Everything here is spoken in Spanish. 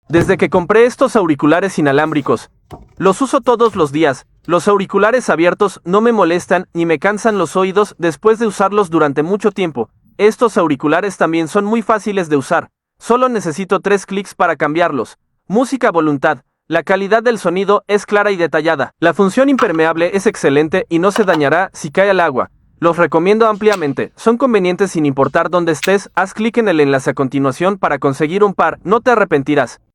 Desde que compré estos auriculares inalámbricos, los uso todos los días. Los auriculares abiertos no me molestan ni me cansan los oídos después de usarlos durante mucho tiempo. Estos auriculares también son muy fáciles de usar. Solo necesito 3 clics para cambiarlos. Música a voluntad. La calidad del sonido es clara y detallada. La función impermeable es excelente y no se dañará si cae al agua. Los recomiendo ampliamente. Son convenientes sin importar dónde estés. Haz clic en el enlace a continuación para conseguir un par. No te arrepentirás.